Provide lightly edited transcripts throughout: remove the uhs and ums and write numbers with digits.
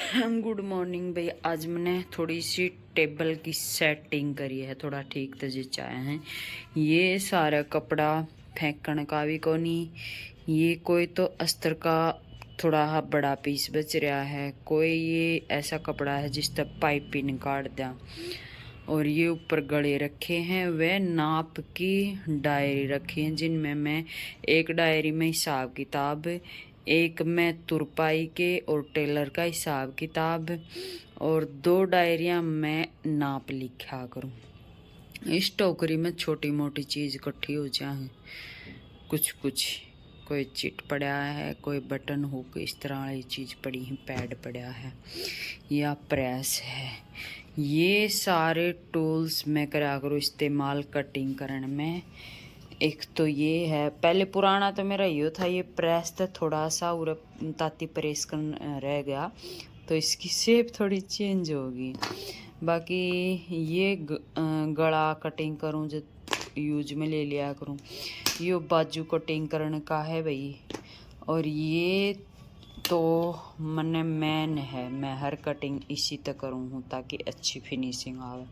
Good morning भाई। आज मैंने थोड़ी सी टेबल की सेटिंग करी है, थोड़ा ठीक तरीके आए हैं। ये सारा कपड़ा फेंकने का भी को नहीं। ये कोई तो अस्तर का थोड़ा बड़ा पीस बच रहा है, कोई ये ऐसा कपड़ा है जिस तक पाइप भी निकाल दिया। और ये ऊपर गले रखे हैं, वे नाप की डायरी रखी हैं जिनमें मैं एक डायरी में हिसाब किताब, एक में तुरपाई के और टेलर का हिसाब किताब, और 2 डायरियां मैं नाप लिखा करूं। इस टोकरी में छोटी मोटी चीज़ इकट्ठी हो जाए, कुछ कुछ कोई चिट पड़ा है, कोई बटन हुक, इस तरह वाली चीज़ पड़ी है, पैड पड़ा है या प्रेस है। ये सारे टूल्स मैं करा करूँ इस्तेमाल कटिंग करने में। एक तो ये है, पहले पुराना तो मेरा यो था, ये प्रेस था थोड़ा सा उर ताती प्रेस कर रह गया, तो इसकी शेप थोड़ी चेंज होगी। बाकी ये गला कटिंग करूँ जो यूज में ले लिया करूँ। ये बाजू कटिंग करने का है भाई। और ये तो मने मैन है, मैं हर कटिंग इसी तक करूँ हूँ ताकि अच्छी फिनिशिंग आवे।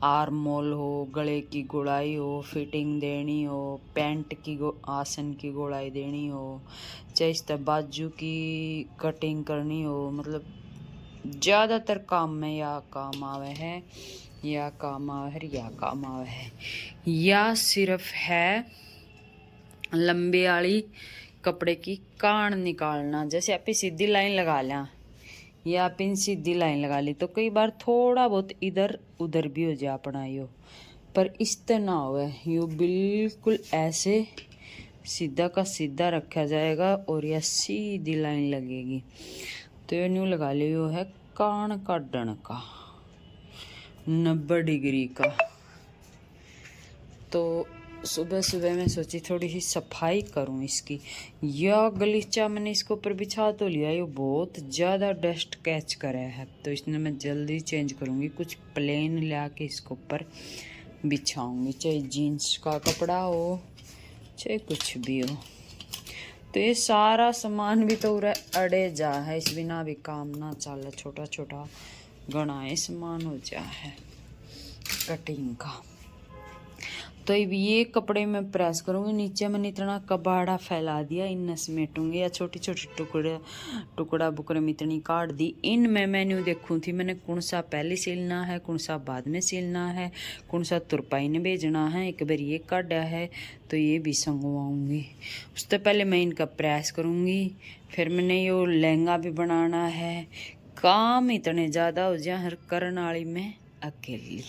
आर्म मोल हो, गले की गोलाई हो, फिटिंग देनी हो, पैंट की आसन की गोलाई देनी हो, चाहे इस बाजू की कटिंग करनी हो, मतलब ज़्यादातर काम में या काम आवे है, या काम आवे है, या काम आवे है, या सिर्फ है लंबी वाली कपड़े की कान निकालना। जैसे आप सीधी लाइन लगा लें या आप इन सीधी लाइन लगा ली तो कई बार थोड़ा बहुत इधर उधर भी हो जाए अपना यो, पर इस तरह ना हो, यो बिल्कुल ऐसे सीधा का सीधा रखा जाएगा और यह सीधी लाइन लगेगी। तो ये न्यू लगा लियो है कान का डण का 90 डिग्री का। तो सुबह सुबह मैं सोची थोड़ी सी सफाई करूं इसकी। यह गलीचा मैंने इसके ऊपर बिछा तो लिया, ये बहुत ज़्यादा डस्ट कैच करा है, तो इसने मैं जल्दी चेंज करूंगी। कुछ प्लेन ला के इसके ऊपर बिछाऊंगी, चाहे जीन्स का कपड़ा हो चाहे कुछ भी हो। तो ये सारा सामान भी तो अड़े जा है, इस बिना भी काम ना चल। छोटा छोटा घना सामान हो जा है कटिंग का। तो ये कपड़े में प्रेस करूँगी। नीचे मैंने इतना कबाड़ा फैला दिया, इन समेटूंगी या छोटी छोटी टुकड़ा बुकड़े में इतनी काट दी। इनमें मेन्यू देखूँ थी मैंने कौन सा पहले सिलना है, कौन सा बाद में सिलना है, कौन सा तुरपाई ने भेजना है। एक बार ये काटा है तो ये भी संगवाऊँगी। उससे पहले मैं इनका प्रेस करूँगी। फिर मैंने ये लहंगा भी बनाना है। काम इतने ज़्यादा हो जाए हर करने वाली मैं अकेली,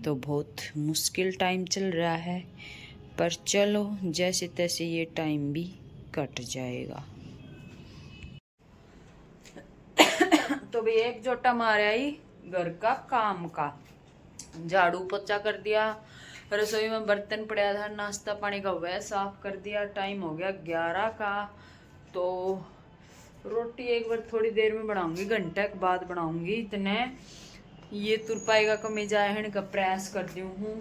तो बहुत मुश्किल टाइम चल रहा है, पर चलो जैसे तैसे ये टाइम भी कट जाएगा। तो भी एक जोटा मारे आई घर का काम का, झाड़ू पोछा कर दिया, रसोई में बर्तन पड़ा था, नाश्ता पानी का वह साफ कर दिया। टाइम हो गया 11 का। तो रोटी एक बार थोड़ी देर में बनाऊंगी, घंटे के बाद बनाऊंगी। इतने ये तुरपाई का कमीज आया है इनका प्रेस कर दी हूँ।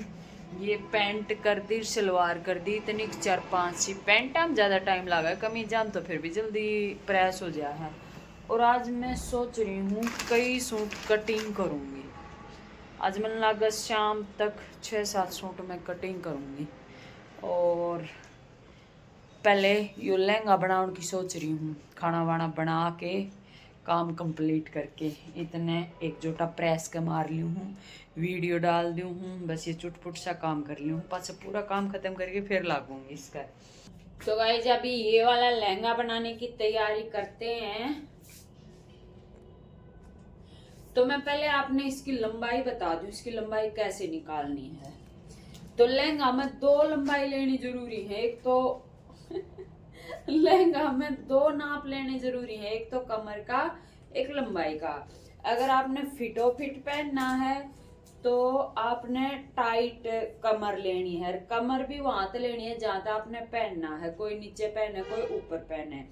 ये पैंट कर दी, सलवार कर दी, इतनी 4-5 सी पैंट हम ज़्यादा टाइम लगा, कमीज हम तो फिर भी जल्दी प्रेस हो जाए है। और आज मैं सोच रही हूँ कई सूट कटिंग करूँगी। आज मैंने लगा शाम तक 6-7 सूट में कटिंग करूँगी। और पहले यो लहंगा बनाने की सोच रही हूँ, खाना वाना बना के काम कंप्लीट करके। इतने एक जोटा प्रेस के मार ली हूँ, वीडियो डाल दी हूँ, बस ये चुटपुट सा काम कर ली हूँ। पास पूरा काम खत्म करके फिर लागूंगी इसका। तो गाइस अभी ये वाला लहंगा बनाने की तैयारी करते हैं। तो मैं पहले आपने इसकी लंबाई बता दूं, इसकी लंबाई कैसे निकालनी है। तो लहंगा में 2 लंबाई लेनी जरूरी है। एक तो लहंगा में 2 नाप लेने जरूरी है, एक तो कमर का, एक लंबाई का। अगर आपने फिटो फिट पहनना है तो आपने टाइट कमर लेनी है। कमर भी वहां तक लेनी है जहां तक आपने पहनना है, कोई नीचे पहने कोई ऊपर पहने।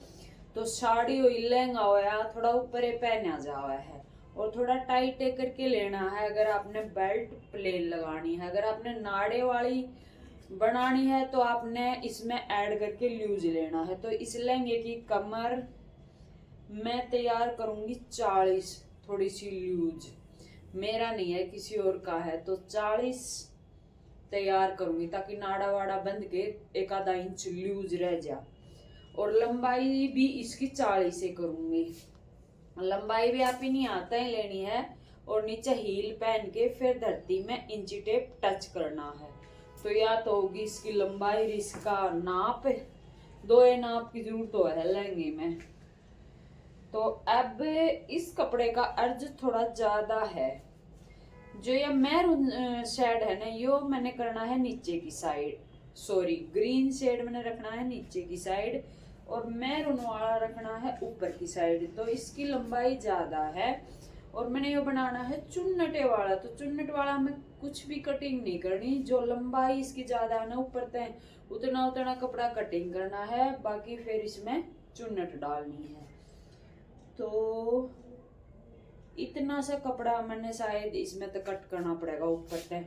तो साड़ी हुई लहंगा होया थोड़ा ऊपर पहना जावा है, और थोड़ा टाइट करके लेना है। अगर आपने बेल्ट प्लेन लगानी है, अगर आपने नाड़े वाली बनानी है तो आपने इसमें ऐड करके लूज लेना है। तो इस लहंगे की कमर मैं तैयार करूंगी 40, थोड़ी सी लूज, मेरा नहीं है किसी और का है, तो 40 तैयार करूंगी ताकि नाड़ा वाड़ा बंद के एक आधा इंच लूज रह जाए। और लंबाई भी इसकी 40 से करूंगी। लंबाई भी आप ही नहीं आता ही लेनी है, और नीचे हील पहन के फिर धरती में इंची टेप टच करना है। तो या तो होगी इसकी लंबाई, इसका नाप, दो नाप की जरूरत तो है लहंगे में। तो अब इस कपड़े का अर्ज थोड़ा ज्यादा है। जो ये मैरून शेड है ना, यो मैंने करना है नीचे की साइड, सॉरी ग्रीन शेड मैंने रखना है नीचे की साइड, और मैरून वाला रखना है ऊपर की साइड। तो इसकी लंबाई ज्यादा है, और मैंने ये बनाना है चुन्नटे वाला। तो चुन्नट वाला में कुछ भी कटिंग नहीं करनी, जो लंबाई इसकी ज्यादा है ना ऊपर तक, उतना उतना कपड़ा कटिंग करना है, बाकी फिर इसमें चुन्नट डालनी है। तो इतना सा कपड़ा मैंने शायद इसमें तो कट करना पड़ेगा ऊपर तक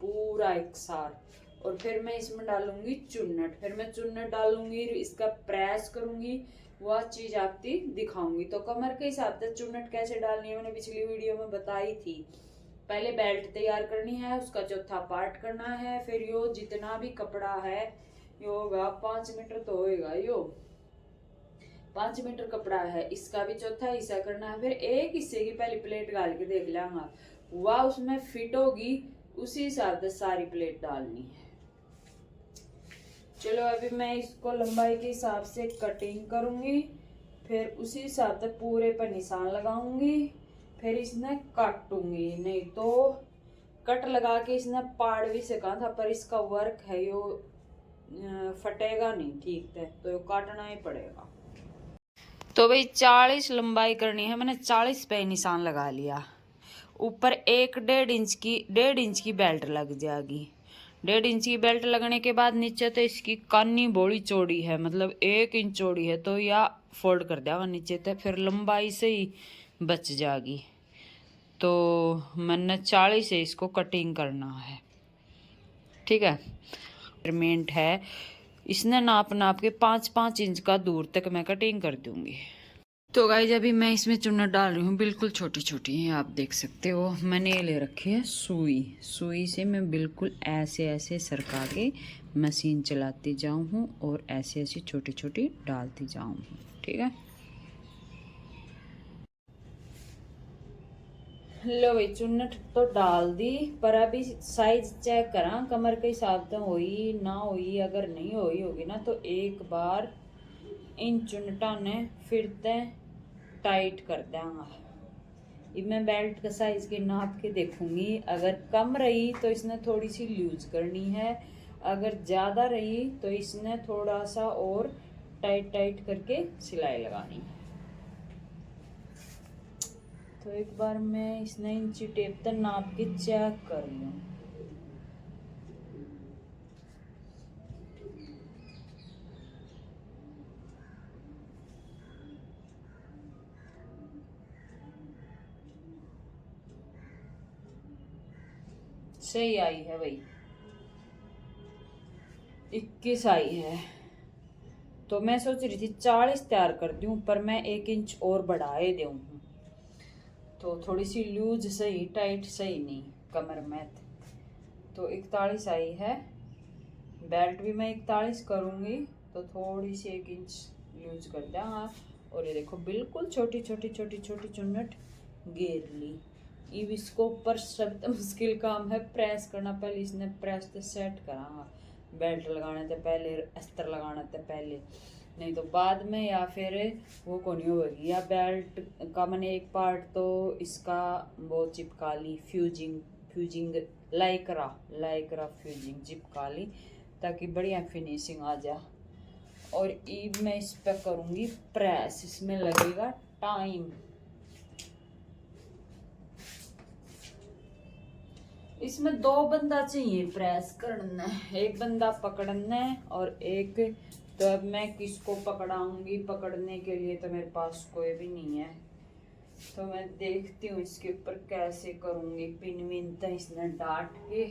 पूरा एक सार, और फिर मैं इसमें डालूंगी चुन्नट। फिर मैं चुन्नट डालूंगी, इसका प्रेस करूंगी, वह चीज आपकी दिखाऊंगी। तो कमर के हिसाब से चुन्नट कैसे डालनी है मैंने पिछली वीडियो में बताई थी। पहले बेल्ट तैयार करनी है, उसका चौथा पार्ट करना है, फिर यो जितना भी कपड़ा है यो होगा 5 मीटर तो होएगा, यो 5 मीटर कपड़ा है, इसका भी चौथा हिस्सा करना है। फिर एक हिस्से की पहली प्लेट डाल के देख लेंगे, वह उसमें फिट होगी, उसी हिसाब से सारी प्लेट डालनी है। चलो अभी मैं इसको लंबाई के हिसाब से कटिंग करूंगी, फिर उसी हिसाब से पूरे पर निशान लगाऊंगी, फिर इसने काटूंगी। नहीं तो कट लगा के इसने पाड़ भी सका था, पर इसका वर्क है यो फटेगा नहीं ठीक है, तो यो काटना ही पड़ेगा। तो भाई 40 लंबाई करनी है, मैंने 40 पे निशान लगा लिया। ऊपर एक 1.5 इंच की बेल्ट लग जाएगी। 1.5 इंच की बेल्ट लगने के बाद नीचे तो इसकी कानी बड़ी चौड़ी है, मतलब 1 इंच चौड़ी है, तो या फोल्ड कर देगा नीचे तक, फिर लंबाई से ही बच जाएगी। तो मैंने 40 से इसको कटिंग करना है, ठीक है। मेजरमेंट है, इसने नाप नाप के 5-5 इंच का दूर तक मैं कटिंग कर दूंगी। तो गाइस अभी मैं इसमें चुन्नट डाल रही हूँ, बिल्कुल छोटी छोटी है, आप देख सकते हो। मैंने ये ले रखी है सुई, सुई से मैं बिल्कुल ऐसे ऐसे सरका के मशीन चलाती जाऊँ हूँ, और ऐसे ऐसे छोटी छोटी डालती जाऊँ हूँ, ठीक है। लो भाई चुन्नट तो डाल दी, पर अभी साइज चेक करा कमर के हिसाब से हुई ना हुई। अगर नहीं हुई होगी ना, तो एक बार इन चुन्नटा ने फिर से टाइट कर देंगे। अब मैं बेल्ट का साइज के नाप के देखूंगी, अगर कम रही तो इसने थोड़ी सी लूज करनी है, अगर ज़्यादा रही तो इसने थोड़ा सा और टाइट टाइट करके सिलाई लगानी है। तो एक बार मैं इसने इंची टेप तक नाप के चेक कर लूँ। सही आई है भाई, 21 आई है। तो मैं सोच रही थी 40 तैयार कर दूं, पर मैं 1 इंच और बढ़ाए दूं, तो थोड़ी सी लूज सही, टाइट सही नहीं कमर में। तो 41 आई है, बेल्ट भी मैं 41 करूंगी, तो थोड़ी सी 1 इंच लूज कर दें। और ये देखो बिल्कुल छोटी छोटी छोटी छोटी चुन्नट घेर ली। अब इसको ऊपर सबसे मुश्किल काम है प्रेस करना। पहले इसने प्रेस तो सेट करा, बेल्ट लगाने से पहले, अस्तर लगाने से पहले, नहीं तो बाद में या फिर वो कौन होगी। या बेल्ट का मैंने एक पार्ट तो इसका वो चिपका ली, fusing fusing lycra lycra fusing चिपका ली, ताकि बढ़िया फिनिशिंग आ जाए। और अब मैं इस पर करूँगी प्रेस, इसमें लगेगा टाइम। इसमें 2 बंदा चाहिए प्रेस करना, एक बंदा पकड़ना है और एक, तो अब मैं किसको पकड़ाऊंगी? पकड़ने के लिए तो मेरे पास कोई भी नहीं है, तो मैं देखती हूँ इसके ऊपर कैसे करूंगी। पिन विन तो इसने डांट के,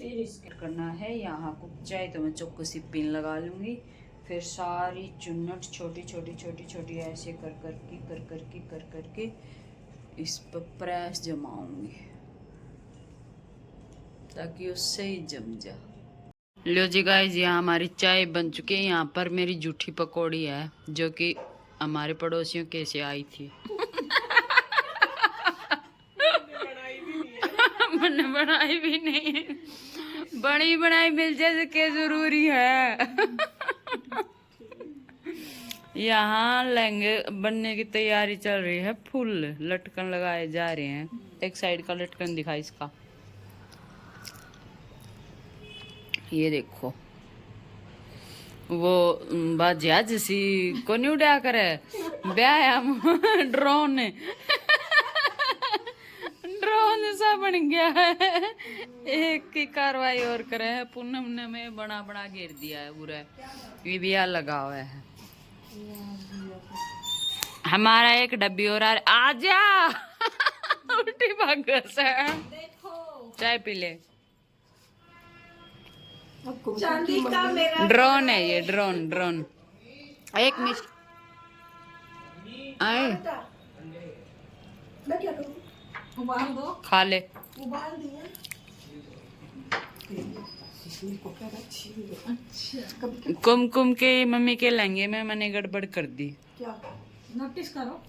फिर इसके करना है यहाँ को चाहे तो मैं चौको सी पिन लगा लूँगी, फिर सारी चुन्नट छोटी छोटी छोटी छोटी ऐसे कर करके इस पर प्रेस जमाऊंगी ताकि उससे ही जम जा। लो जी गाइस, यहाँ हमारी चाय बन चुकी है। यहाँ पर मेरी जूठी पकौड़ी है जो कि हमारे पड़ोसियों के से आई थी। मैंने बनाई भी नहीं है, बनी बनाई मिल जाए के जरूरी है। यहाँ लहंगे बनने की तैयारी चल रही है, फुल लटकन लगाए जा रहे हैं। एक साइड का लटकन दिखा इसका, ये देखो वो बाजिया जैसी को नहीं उड़ा करे व्यायाम ड्रोन ड्रोन सा बन गया है। एक की कार्रवाई और करे है, पूनम ने में बना बना घेर दिया है पूरा, ये भी लगा हुआ है। हमारा एक डब्बी और आजा उल्टी भाग है। चाय पी ले। ड्रोन है ये, ड्रोन। एक मिनट आए खा ले। कुमकुम के मम्मी के लहंगे में मैंने गड़बड़ कर दी। क्या नोटिस करो,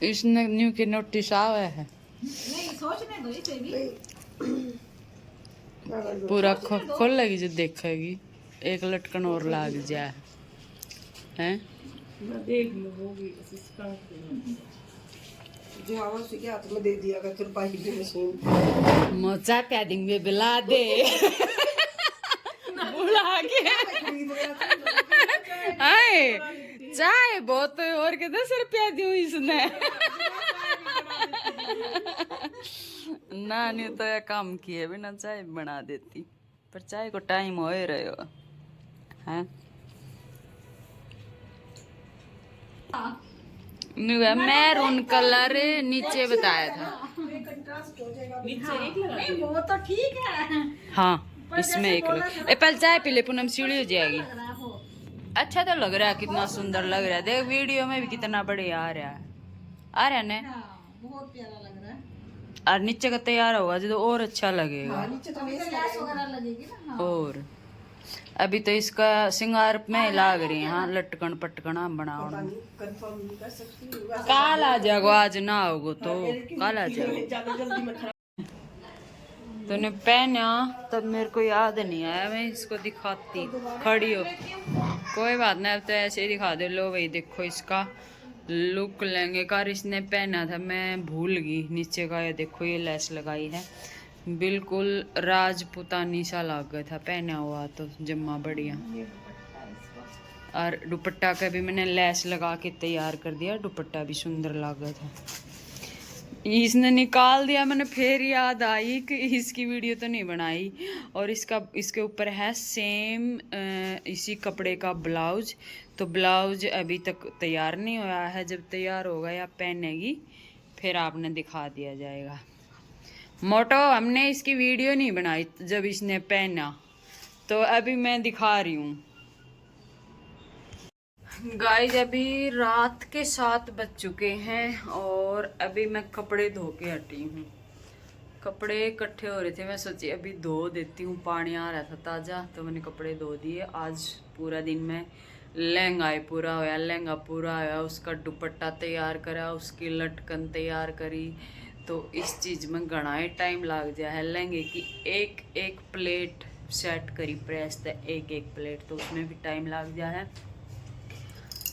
इसने न्यू के नोटिस आया है। नहीं सोचने दो इसे भी। पूरा खोल लगी जो देखेगी, एक लटकन और लाग जाए हैं। देख लो होगी जो आवाज से क्या तुम्हें दे दिया कर पाई की मशीन मोचा पैडिंग में बिला दे बुला के आए चाय बहुत और के 10 रुपया दी इसने ना नहीं तो यह काम किए बिना चाय बना देती, पर चाय को टाइम हो ही रहे हो हैं। मैरून कलर नीचे बताया था, वो तो ठीक है। हाँ इसमें एक पहले चाय पी ले, पूनम सीढ़ी हो जाएगी। अच्छा तो लग रहा है, कितना सुंदर लग रहा है। देख वीडियो में भी कितना बढ़िया आ रहा है ने, बहुत प्यारा लग रहा है। और नीचे का तैयार होगा जो तो और अच्छा लगेगा। नीचे तो लगेगी ना। और अभी तो इसका सिंगार में लाग रही है। हाँ लटकन पटकना बनाओ, काल आ जाओ, आज ना होगो तो काल आ जाओ। तूने पहना तब मेरे को याद नहीं आया, मैं इसको दिखाती खड़ी हो। कोई बात नहीं, अब तो ऐसे ही दिखा दे। लो भाई देखो इसका लुक लहंगे का इसने पहना था, मैं भूल गई। नीचे का ये देखो, ये लेस लगाई है, बिल्कुल राजपुतानी सा लग गया था पहना हुआ तो जम्मा बढ़िया। और दुपट्टा का भी मैंने लेस लगा के तैयार कर दिया, दुपट्टा भी सुंदर लगा था। इसने निकाल दिया, मैंने फिर याद आई कि इसकी वीडियो तो नहीं बनाई। और इसके ऊपर है सेम इसी कपड़े का ब्लाउज, तो ब्लाउज अभी तक तैयार नहीं हुआ है। जब तैयार होगा या पहनेगी फिर आपने दिखा दिया जाएगा। मोटो हमने इसकी वीडियो नहीं बनाई जब इसने पहना, तो अभी मैं दिखा रही हूँ। गाइस अभी रात के 7 बज चुके हैं और अभी मैं कपड़े धो के हटी हूँ। कपड़े इकट्ठे हो रहे थे, मैं सोची अभी धो देती हूँ, पानी आ रहा था ताज़ा, तो मैंने कपड़े धो दिए। आज पूरा दिन में लहंगा पूरा होया, लहंगा पूरा होया, उसका दुपट्टा तैयार करा, उसकी लटकन तैयार करी, तो इस चीज़ में घना ही टाइम लग जाए है। लहंगे की एक एक प्लेट सेट करी प्रेस, तो एक एक प्लेट, तो उसमें भी टाइम लग जाए है।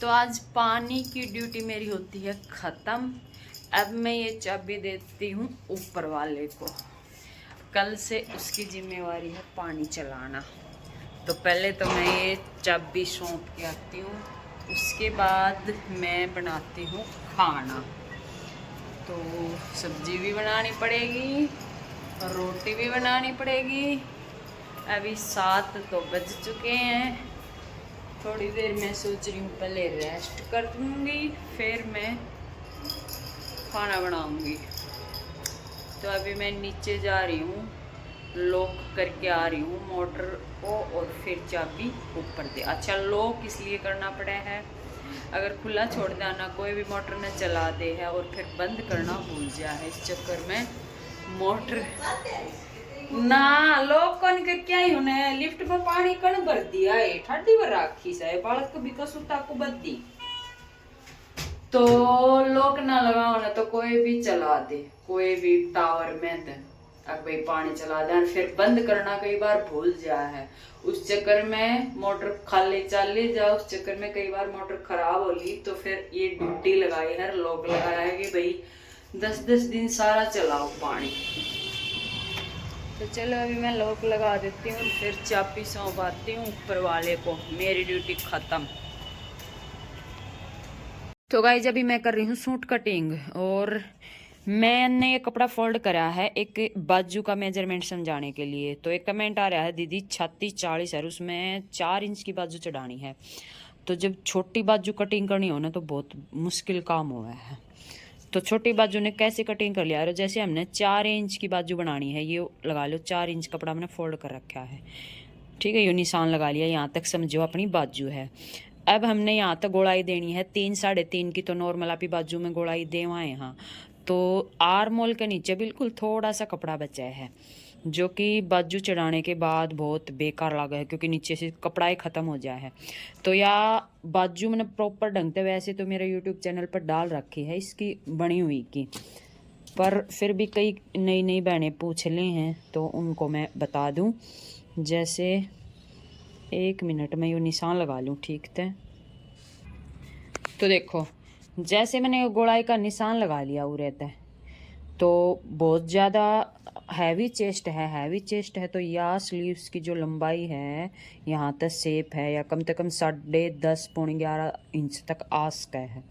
तो आज पानी की ड्यूटी मेरी होती है ख़त्म। अब मैं ये चाबी देती हूँ ऊपर वाले को, कल से उसकी जिम्मेवारी है पानी चलाना। तो पहले तो मैं ये चाबी सौंप के आती हूँ, उसके बाद मैं बनाती हूँ खाना। तो सब्जी भी बनानी पड़ेगी और रोटी भी बनानी पड़ेगी। अभी 7 तो बज चुके हैं, थोड़ी देर मैं सोच रही हूँ पहले रेस्ट कर दूँगी, फिर मैं खाना बनाऊँगी। तो अभी मैं नीचे जा रही हूँ, लॉक करके आ रही हूँ मोटर को और फिर चाबी ऊपर दे। अच्छा, लॉक इसलिए करना पड़ा है, अगर खुला छोड़ देना कोई भी मोटर न चला दे है और फिर बंद करना भूल जाए है, इस चक्कर में मोटर ना लॉक कौन करके आई हूँ। लिफ्ट में पानी कण भर दिया है, ठंडी भर राखी से बालक भी कसुता को बद्दी, तो लॉक ना लगाओ ना तो कोई भी चला दे, कोई भी टावर में तो अब भाई पानी चला दे, फिर बंद करना कई बार भूल जाए है, उस चक्कर में मोटर खाली चली जाओ, उस चक्कर में कई बार मोटर खराब होली, तो फिर ये ड्यूटी लगाई है, लॉक लगाया है कि भाई 10-10 दिन सारा चलाओ पानी। तो चलो अभी मैं लॉक लगा देती हूँ, फिर चाबी सौंपाती हूँ ऊपर वाले को, मेरी ड्यूटी खत्म। तो गाइस अभी मैं कर रही हूँ सूट कटिंग, और मैंने ये कपड़ा फोल्ड करा है एक बाजू का मेजरमेंट समझाने के लिए। तो एक कमेंट आ रहा है, दीदी 36-40 है, उसमें 4 इंच की बाजू चढ़ानी है। तो जब छोटी बाजू कटिंग करनी हो ना तो बहुत मुश्किल काम हुआ है। तो छोटी बाजू ने कैसे कटिंग कर लिया, जैसे हमने 4 इंच की बाजू बनानी है, ये लगा लो 4 इंच कपड़ा हमने फोल्ड कर रखा है, ठीक है, ये निशान लगा लिया, यहाँ तक समझो अपनी बाजू है। अब हमने यहाँ तक गोलाई देनी है 3-3.5 की, तो नॉर्मल आपकी बाजू में गोलाई देवाएं यहाँ। तो आर्म होल के नीचे बिल्कुल थोड़ा सा कपड़ा बचा है, जो कि बाजू चढ़ाने के बाद बहुत बेकार लगा है, क्योंकि नीचे से कपड़ा ही ख़त्म हो जाए है। तो या बाजू मैंने प्रॉपर ढंग से, वैसे तो मेरे यूट्यूब चैनल पर डाल रखी है इसकी बनी हुई की, पर फिर भी कई नई नई बहनें पूछ ली हैं तो उनको मैं बता दूं। जैसे 1 मिनट में ये निशान लगा लूँ, ठीक है। तो देखो जैसे मैंने गोलाई का निशान लगा लिया वो रहता है, तो बहुत ज़्यादा हैवी चेस्ट है, तो या स्लीव्स की जो लंबाई है यहाँ तक शेप है, या कम से कम 10.5-11 इंच तक आस्क है।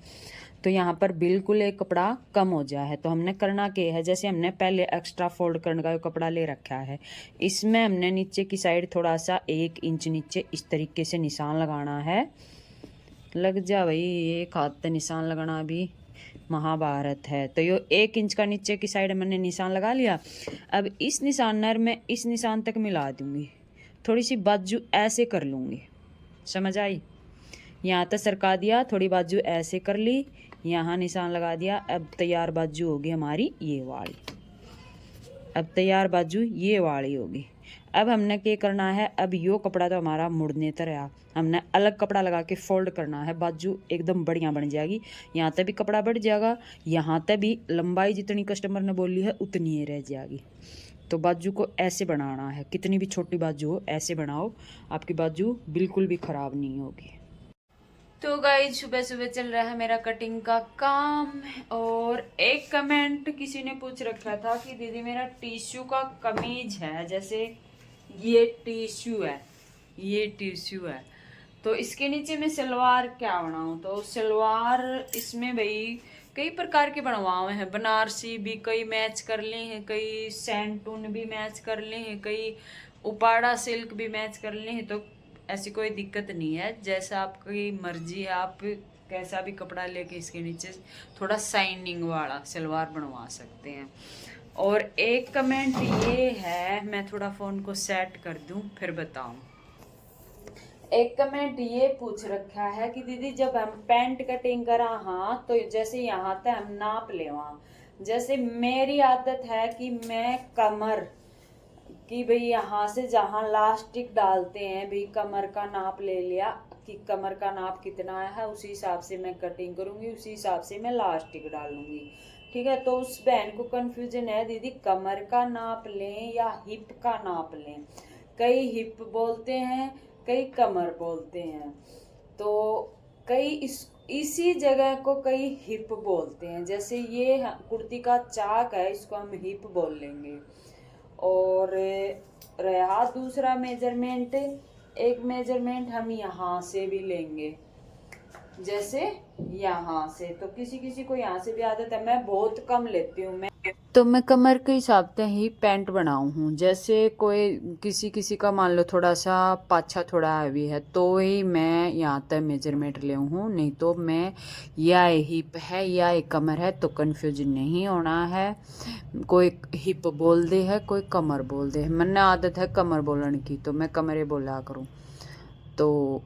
तो यहाँ पर बिल्कुल एक कपड़ा कम हो जाए है, तो हमने करना क्या है, जैसे हमने पहले एक्स्ट्रा फोल्ड करने का कपड़ा ले रखा है, इसमें हमने नीचे की साइड थोड़ा सा 1 इंच नीचे इस तरीके से निशान लगाना है। लग जा भाई, एक हाथ पे निशान लगाना भी महाभारत है। तो ये 1 इंच का नीचे की साइड मैंने निशान लगा लिया। अब इस निशान में इस निशान तक मिला दूंगी, थोड़ी सी बाजू ऐसे कर लूँगी, समझ आई। यहाँ तक सरका दिया, थोड़ी बाजू ऐसे कर ली, यहाँ निशान लगा दिया। अब तैयार बाजू होगी हमारी ये वाली, अब तैयार बाजू ये वाली होगी। अब हमने क्या करना है, अब यो कपड़ा तो हमारा मुड़ने तरह, हमने अलग कपड़ा लगा के फोल्ड करना है, बाजू एकदम बढ़िया बन जाएगी। यहाँ तक भी कपड़ा बढ़ जाएगा, यहाँ तक भी लंबाई जितनी कस्टमर ने बोली है उतनी ही रह जाएगी। तो बाजू को ऐसे बनाना है, कितनी भी छोटी बाजू हो ऐसे बनाओ, आपकी बाजू बिल्कुल भी ख़राब नहीं होगी। तो गाइस सुबह सुबह चल रहा है मेरा कटिंग का काम, और एक कमेंट किसी ने पूछ रखा था कि दीदी मेरा टिश्यू का कमीज है, जैसे ये टिश्यू है, ये टिश्यू है, तो इसके नीचे मैं सलवार क्या बनाऊं। तो सलवार इसमें भाई कई प्रकार के बनवाए हैं, बनारसी भी कई मैच कर लिए हैं, कई सैंटून भी मैच कर लिए हैं, कई उपाड़ा सिल्क भी मैच कर लिए हैं। तो ऐसी कोई दिक्कत नहीं है, जैसा आपकी मर्जी है, आप कैसा भी कपड़ा लेके इसके नीचे थोड़ा शाइनिंग वाला सलवार बनवा सकते हैं। और एक कमेंट ये है, मैं थोड़ा फ़ोन को सेट कर दूं फिर बताऊं। एक कमेंट ये पूछ रखा है कि दीदी जब हम पैंट कटिंग करा, हाँ तो जैसे यहाँ तक हम नाप ले, वहाँ जैसे मेरी आदत है कि मैं कमर कि भाई यहाँ से जहाँ लास्टिक डालते हैं भाई कमर का नाप ले लिया कि कमर का नाप कितना है, उसी हिसाब से मैं कटिंग करूँगी, उसी हिसाब से मैं लास्टिक डालूंगी, ठीक है। तो उस बहन को कंफ्यूजन है, दीदी कमर का नाप लें या हिप का नाप लें, कई हिप बोलते हैं कई कमर बोलते हैं, तो कई इसी जगह को कई हिप बोलते हैं। जैसे ये कुर्ती का चाक है, इसको हम हिप बोल लेंगे। और रहा दूसरा मेजरमेंट, एक मेजरमेंट हम यहाँ से भी लेंगे, जैसे यहाँ से, तो किसी किसी को यहाँ से भी आदत है, मैं बहुत कम लेती हूँ, मैं तो मैं कमर के हिसाब से ही पैंट बनाऊँ हूँ। जैसे कोई किसी किसी का मान लो थोड़ा सा पाछा थोड़ा हैवी है तो ही मैं यहाँ तक मेजरमेंट ले हूँ, नहीं तो मैं या हिप है या कमर है तो कन्फ्यूजन नहीं होना है। कोई हिप बोल दे है कोई कमर बोल दे है, मैंने आदत है कमर बोलने की तो मैं कमरे बोला करूँ। तो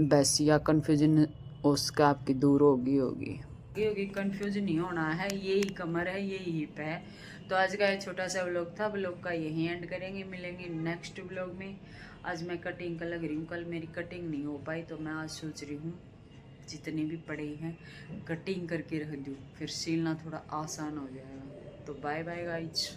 बस या कन्फ्यूजन उसका आपकी दूर होगी कंफ्यूज नहीं होना है। यही कमर है यही हिप है। तो आज का ये छोटा सा व्लॉग था, व्लॉग का यही एंड करेंगे, मिलेंगे नेक्स्ट व्लॉग में। आज मैं कटिंग का लग रही हूँ, कल मेरी कटिंग नहीं हो पाई तो मैं आज सोच रही हूँ जितनी भी पड़े हैं कटिंग करके रख दूँ, फिर सिलना थोड़ा आसान हो जाएगा। तो बाय बाय गाइज।